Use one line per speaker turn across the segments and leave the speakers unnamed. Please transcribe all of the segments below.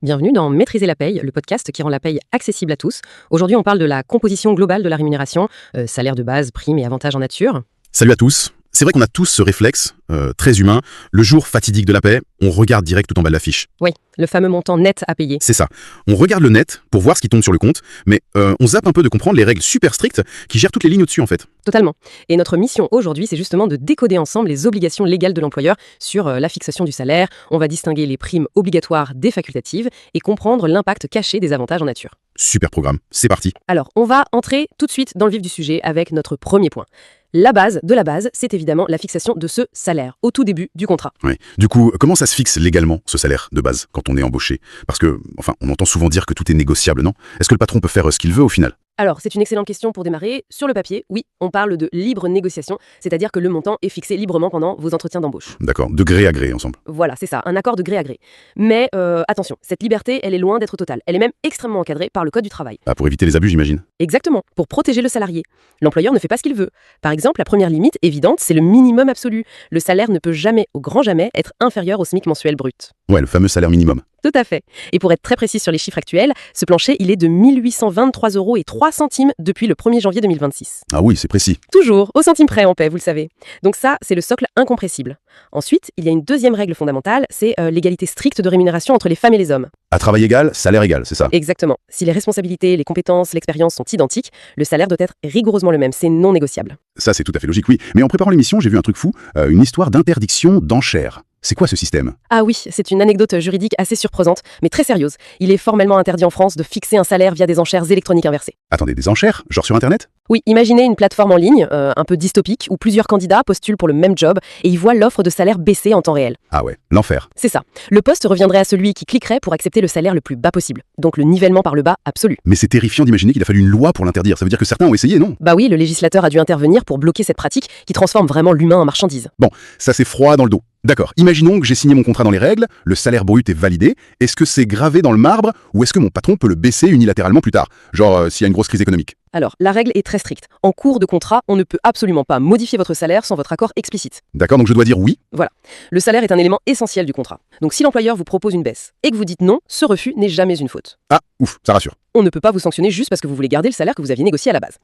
Bienvenue dans Maîtriser la paye, le podcast qui rend la paye accessible à tous. Aujourd'hui, on parle de la composition globale de la rémunération, salaire de base, primes et avantages en nature.
Salut à tous. C'est vrai qu'on a tous ce réflexe, très humain. Le jour fatidique de la paie, on regarde direct tout en bas de la fiche.
Oui, le fameux montant net à payer.
C'est ça. On regarde le net pour voir ce qui tombe sur le compte, mais on zappe un peu de comprendre les règles super strictes qui gèrent toutes les lignes au-dessus en fait.
Totalement. Et notre mission aujourd'hui, c'est justement de décoder ensemble les obligations légales de l'employeur sur la fixation du salaire. On va distinguer les primes obligatoires des facultatives et comprendre l'impact caché des avantages en nature.
Super programme, c'est parti.
Alors, on va entrer tout de suite dans le vif du sujet avec notre premier point. La base de la base, c'est évidemment la fixation de ce salaire au tout début du contrat.
Ouais. Du coup, comment ça se fixe légalement, ce salaire de base, quand on est embauché? Parce que, on entend souvent dire que tout est négociable, non? Est-ce que le patron peut faire ce qu'il veut au final?
Alors, c'est une excellente question pour démarrer. Sur le papier, oui, on parle de libre négociation, c'est-à-dire que le montant est fixé librement pendant vos entretiens d'embauche.
D'accord, de gré à gré ensemble.
Voilà, c'est ça, un accord de gré à gré. Mais attention, cette liberté, elle est loin d'être totale. Elle est même extrêmement encadrée par le Code du travail.
Ah, pour éviter les abus, j'imagine.
Exactement, pour protéger le salarié. L'employeur ne fait pas ce qu'il veut. Par exemple, la première limite évidente, c'est le minimum absolu. Le salaire ne peut jamais, au grand jamais, être inférieur au SMIC mensuel brut.
Ouais, le fameux salaire minimum.
Tout à fait. Et pour être très précis sur les chiffres actuels, ce plancher, il est de 1 823,03 € depuis le 1er janvier 2026.
Ah oui, c'est précis.
Toujours, au centime près en paix, vous le savez. Donc ça, c'est le socle incompressible. Ensuite, il y a une deuxième règle fondamentale, c'est l'égalité stricte de rémunération entre les femmes et les hommes.
À travail égal, salaire égal, c'est ça?
Exactement. Si les responsabilités, les compétences, l'expérience sont identiques, le salaire doit être rigoureusement le même, c'est non négociable.
Ça, c'est tout à fait logique, oui. Mais en préparant l'émission, j'ai vu un truc fou, une histoire d'interdiction d'enchères. C'est quoi ce système?
Ah oui, c'est une anecdote juridique assez surprenante, mais très sérieuse. Il est formellement interdit en France de fixer un salaire via des enchères électroniques inversées.
Attendez, des enchères? Genre sur Internet?
Oui, imaginez une plateforme en ligne, un peu dystopique, où plusieurs candidats postulent pour le même job et y voient l'offre de salaire baisser en temps réel.
Ah ouais, l'enfer.
C'est ça. Le poste reviendrait à celui qui cliquerait pour accepter le salaire le plus bas possible. Donc le nivellement par le bas absolu.
Mais c'est terrifiant d'imaginer qu'il a fallu une loi pour l'interdire. Ça veut dire que certains ont essayé, non?
Bah oui, le législateur a dû intervenir pour bloquer cette pratique qui transforme vraiment l'humain en marchandise.
Bon, ça c'est froid dans le dos. D'accord, imaginons que j'ai signé mon contrat dans les règles, le salaire brut est validé. Est-ce que c'est gravé dans le marbre ou est-ce que mon patron peut le baisser unilatéralement plus tard? Genre s'il y a une grosse crise économique.
Alors, la règle est très stricte. En cours de contrat, on ne peut absolument pas modifier votre salaire sans votre accord explicite.
D'accord, donc je dois dire oui?
Voilà. Le salaire est un élément essentiel du contrat. Donc si l'employeur vous propose une baisse et que vous dites non, ce refus n'est jamais une faute.
Ah, ouf, ça rassure.
On ne peut pas vous sanctionner juste parce que vous voulez garder le salaire que vous aviez négocié à la base.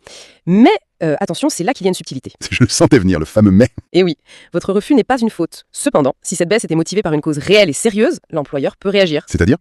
Mais, attention, c'est là qu'il y a une subtilité.
Je le sentais venir, le fameux mais.
Et oui, votre refus n'est pas une faute. Cependant, si cette baisse était motivée par une cause réelle et sérieuse, l'employeur peut réagir.
C'est-à-dire?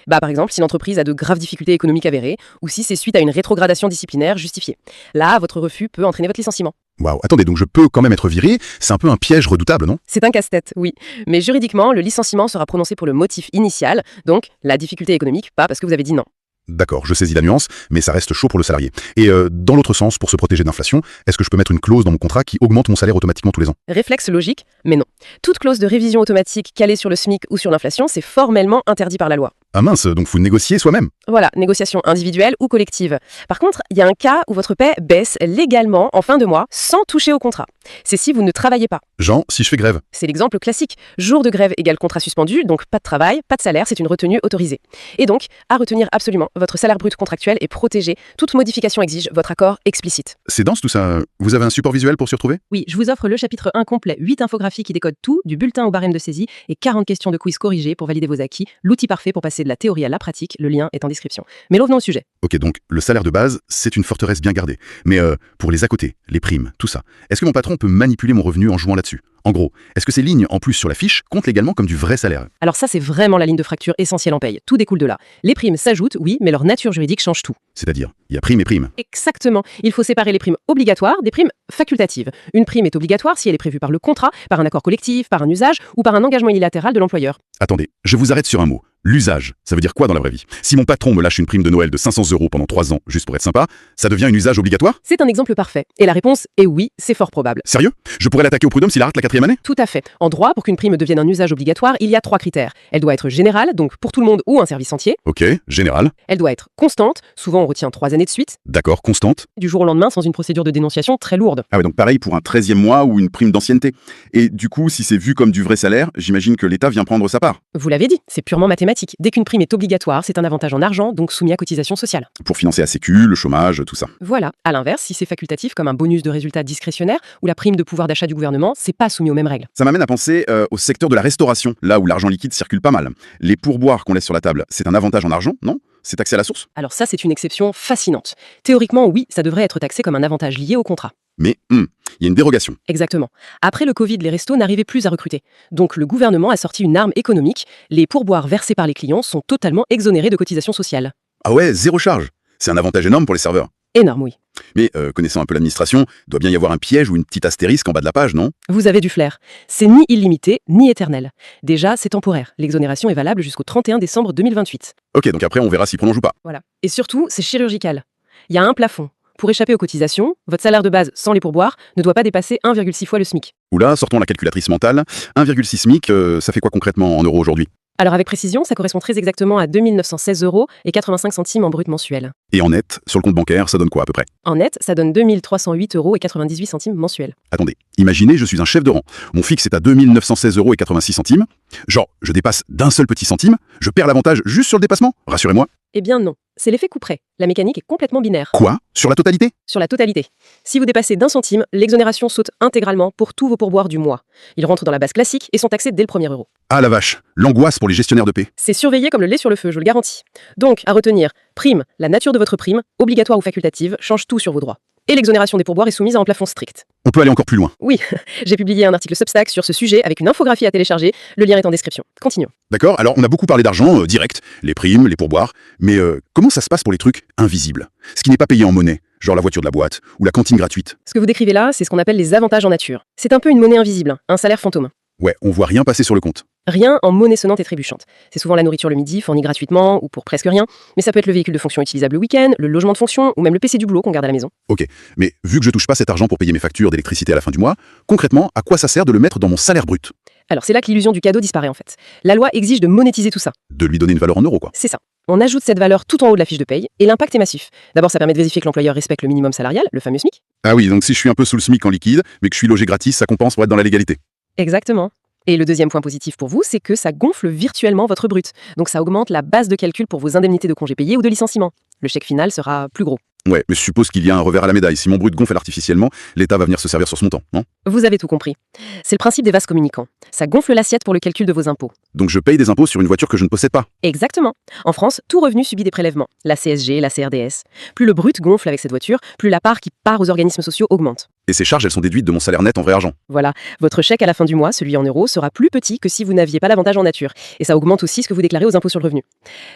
Par exemple, si l'entreprise a de graves difficultés économiques avérées, ou si c'est suite à une rétrogradation disciplinaire justifiée. Là, votre refus peut entraîner votre licenciement.
Waouh, attendez, donc je peux quand même être viré? C'est un peu un piège redoutable, non?
C'est un casse-tête, oui. Mais juridiquement, le licenciement sera prononcé pour le motif initial, donc la difficulté économique, pas parce que vous avez dit non.
D'accord, je saisis la nuance, mais ça reste chaud pour le salarié. Et dans l'autre sens, pour se protéger de l'inflation, est-ce que je peux mettre une clause dans mon contrat qui augmente mon salaire automatiquement tous les ans?
Réflexe logique, mais non. Toute clause de révision automatique calée sur le SMIC ou sur l'inflation, c'est formellement interdit par la loi.
Ah mince, donc faut négocier soi-même.
Voilà, négociation individuelle ou collective. Par contre, il y a un cas où votre paie baisse légalement en fin de mois sans toucher au contrat. C'est si vous ne travaillez pas.
Genre, si je fais grève.
C'est l'exemple classique. Jour de grève égale contrat suspendu, donc pas de travail, pas de salaire, c'est une retenue autorisée. Et donc, à retenir absolument, votre salaire brut contractuel est protégé. Toute modification exige votre accord explicite.
C'est dense tout ça. Vous avez un support visuel pour s'y retrouver?
Oui, je vous offre le chapitre 1 complet, 8 infographies qui décodent tout, du bulletin au barème de saisie et 40 questions de quiz corrigées pour valider vos acquis. L'outil parfait pour passer de la théorie à la pratique, le lien est en description. Mais revenons au sujet.
Ok, donc le salaire de base, c'est une forteresse bien gardée. Mais pour les à côté, les primes, tout ça, est-ce que mon patron peut manipuler mon revenu en jouant là-dessus? En gros, est-ce que ces lignes en plus sur la fiche comptent légalement comme du vrai salaire?
Alors ça, c'est vraiment la ligne de fracture essentielle en paye. Tout découle de là. Les primes s'ajoutent, oui, mais leur nature juridique change tout.
C'est-à-dire, il y a prime et prime.
Exactement. Il faut séparer les primes obligatoires des primes facultatives. Une prime est obligatoire si elle est prévue par le contrat, par un accord collectif, par un usage ou par un engagement unilatéral de l'employeur.
Attendez, je vous arrête sur un mot. L'usage, ça veut dire quoi dans la vraie vie? Si mon patron me lâche une prime de Noël de 500 € pendant 3 ans, juste pour être sympa, ça devient un usage obligatoire?
C'est un exemple parfait. Et la réponse est oui, c'est fort probable.
Sérieux? Je pourrais l'attaquer au prud'homme s'il rate la 4e année?
Tout à fait. En droit, pour qu'une prime devienne un usage obligatoire, il y a 3 critères. Elle doit être générale, donc pour tout le monde ou un service entier.
Ok, général.
Elle doit être constante, souvent on retient 3 années de suite,
D'accord, constante.
du jour au lendemain sans une procédure de dénonciation très lourde.
Ah ouais, donc pareil pour un 13e mois ou une prime d'ancienneté. Et du coup, si c'est vu comme du vrai salaire, j'imagine que l'État vient prendre sa part.
Vous l'avez dit, c'est purement mathématique. Dès qu'une prime est obligatoire, c'est un avantage en argent, donc soumis à cotisation sociale.
Pour financer la sécu, le chômage, tout ça.
Voilà. À l'inverse, si c'est facultatif comme un bonus de résultat discrétionnaire ou la prime de pouvoir d'achat du gouvernement, c'est pas soumis aux mêmes règles.
Ça m'amène à penser au secteur de la restauration, là où l'argent liquide circule pas mal. Les pourboires qu'on laisse sur la table, c'est un avantage en argent, non? C'est taxé à la source?
Alors ça, c'est une exception fascinante. Théoriquement, oui, ça devrait être taxé comme un avantage lié au contrat.
Mais il y a une dérogation.
Exactement. Après le Covid, les restos n'arrivaient plus à recruter. Donc le gouvernement a sorti une arme économique. Les pourboires versés par les clients sont totalement exonérés de cotisations sociales.
Ah ouais, zéro charge. C'est un avantage énorme pour les serveurs.
Énorme, oui.
Mais connaissant un peu l'administration, doit bien y avoir un piège ou une petite astérisque en bas de la page, non?
Vous avez du flair. C'est ni illimité, ni éternel. Déjà, c'est temporaire. L'exonération est valable jusqu'au 31 décembre 2028.
Ok, donc après on verra s'il prolonge ou pas.
Voilà. Et surtout, c'est chirurgical. Il y a un plafond. Pour échapper aux cotisations, votre salaire de base sans les pourboires ne doit pas dépasser 1,6 fois le SMIC.
Oula, sortons la calculatrice mentale. 1,6 SMIC, ça fait quoi concrètement en euros aujourd'hui?
Alors avec précision, ça correspond très exactement à 2 916 € et 85 centimes en brut mensuel.
Et en net, sur le compte bancaire, ça donne quoi à peu près?
En net, ça donne 2 308 € et 98 centimes mensuels.
Attendez, imaginez, je suis un chef de rang. Mon fixe est à 2 916 € et 86 centimes. Genre, je dépasse d'un seul petit centime, je perds l'avantage juste sur le dépassement? Rassurez-moi.
Eh bien non, c'est l'effet couperet. La mécanique est complètement binaire.
Quoi? Sur la totalité?
Sur la totalité. Si vous dépassez d'un centime, l'exonération saute intégralement pour tous vos pourboires du mois. Ils rentrent dans la base classique et sont taxés dès le premier euro.
Ah la vache, l'angoisse pour les gestionnaires de paie.
C'est surveillé comme le lait sur le feu, je le garantis. Donc, à retenir, prime, la nature de votre prime, obligatoire ou facultative, change tout sur vos droits. Et l'exonération des pourboires est soumise à un plafond strict.
On peut aller encore plus loin.
Oui, j'ai publié un article Substack sur ce sujet avec une infographie à télécharger. Le lien est en description. Continuons.
D'accord, alors on a beaucoup parlé d'argent direct, les primes, les pourboires, mais comment ça se passe pour les trucs invisibles? Ce qui n'est pas payé en monnaie, genre la voiture de la boîte ou la cantine gratuite.
Ce que vous décrivez là, c'est ce qu'on appelle les avantages en nature. C'est un peu une monnaie invisible, un salaire fantôme.
Ouais, on voit rien passer sur le compte.
Rien en monnaie sonnante et trébuchante. C'est souvent la nourriture le midi, fournie gratuitement ou pour presque rien, mais ça peut être le véhicule de fonction utilisable le week-end, le logement de fonction ou même le PC du boulot qu'on garde à la maison.
Ok, mais vu que je touche pas cet argent pour payer mes factures d'électricité à la fin du mois, concrètement, à quoi ça sert de le mettre dans mon salaire brut?
Alors c'est là que l'illusion du cadeau disparaît en fait. La loi exige de monétiser tout ça.
De lui donner une valeur en euros, quoi.
C'est ça. On ajoute cette valeur tout en haut de la fiche de paye et l'impact est massif. D'abord, ça permet de vérifier que l'employeur respecte le minimum salarial, le fameux SMIC.
Ah oui, donc si je suis un peu sous le SMIC en liquide, mais que je suis logé gratis, ça compense pour être dans la légalité.
Exactement. Et le deuxième point positif pour vous, c'est que ça gonfle virtuellement votre brut. Donc ça augmente la base de calcul pour vos indemnités de congés payés ou de licenciement. Le chèque final sera plus gros.
Ouais, mais je suppose qu'il y a un revers à la médaille. Si mon brut gonfle artificiellement, l'État va venir se servir sur ce montant, non?
Vous avez tout compris. C'est le principe des vases communicants. Ça gonfle l'assiette pour le calcul de vos impôts.
Donc je paye des impôts sur une voiture que je ne possède pas.
Exactement. En France, tout revenu subit des prélèvements. La CSG, la CRDS. Plus le brut gonfle avec cette voiture, plus la part qui part aux organismes sociaux augmente.
Et ces charges, elles sont déduites de mon salaire net en vrai argent.
Voilà, votre chèque à la fin du mois, celui en euros, sera plus petit que si vous n'aviez pas l'avantage en nature. Et ça augmente aussi ce que vous déclarez aux impôts sur le revenu.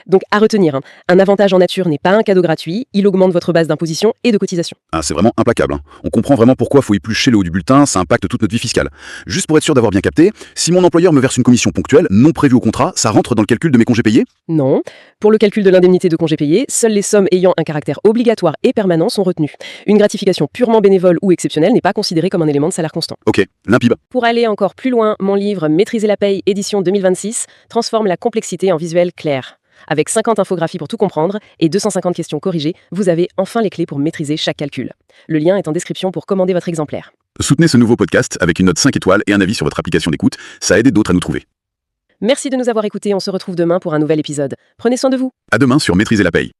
Donc à retenir, un avantage en nature n'est pas un cadeau gratuit, il augmente votre base d'imposition et de cotisation.
Ah, c'est vraiment implacable. On comprend vraiment pourquoi faut éplucher le haut du bulletin, ça impacte toute notre vie fiscale. Juste pour être sûr d'avoir bien capté, si mon employeur me verse une commission ponctuelle, non prévue au contrat, ça rentre dans le calcul de mes congés payés?
Non. Pour le calcul de l'indemnité de congés payés, seules les sommes ayant un caractère obligatoire et permanent sont retenues. Une gratification purement bénévole ou exceptionnelle n'est pas considérée comme un élément de salaire constant.
Ok, limpide.
Pour aller encore plus loin, mon livre Maîtriser la paye, édition 2026, transforme la complexité en visuel clair. Avec 50 infographies pour tout comprendre et 250 questions corrigées, vous avez enfin les clés pour maîtriser chaque calcul. Le lien est en description pour commander votre exemplaire.
Soutenez ce nouveau podcast avec une note 5 étoiles et un avis sur votre application d'écoute, ça aide d'autres à nous trouver.
Merci de nous avoir écoutés, on se retrouve demain pour un nouvel épisode. Prenez soin de vous.
À demain sur Maîtriser la paye.